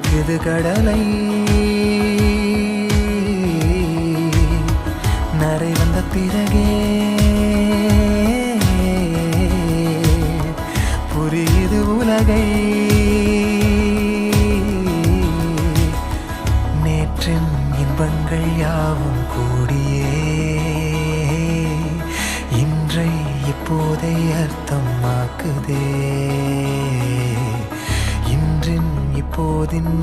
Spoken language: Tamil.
பிடிக்குது கடலை நரை வந்த பிறகே புரியுது உலகை நேற்றின் இன்பங்கள் யாவும் கூடியே இன்றை இப்போதை அர்த்தமாக்குதே இன்றின் இப்போதின்